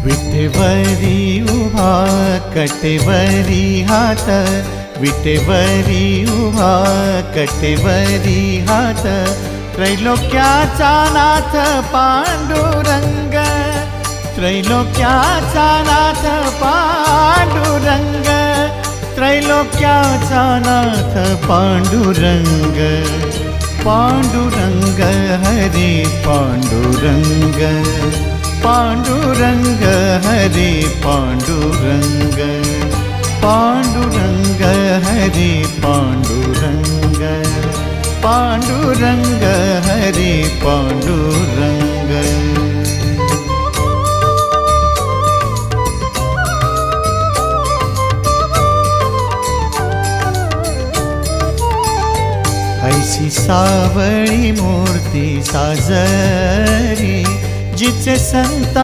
विटेवरी उभा कटेवरी हात, विटेवरी उभा कटेवरी हात, त्रैलोक्याचा नाथ पांडुरंग, त्रैलोक्याचा नाथ पांडुरंग, त्रैलोक्याचा नाथ पांडुरंग, पांडुरंग हरे पांडुरंग, पांडुरंग हरे पांडुरंग, पांडुरंग हरे पांडुरंग, पांडुरंग हरे पांडुरंग। ऐसी सावळी मूर्ती साजरी जिचे संत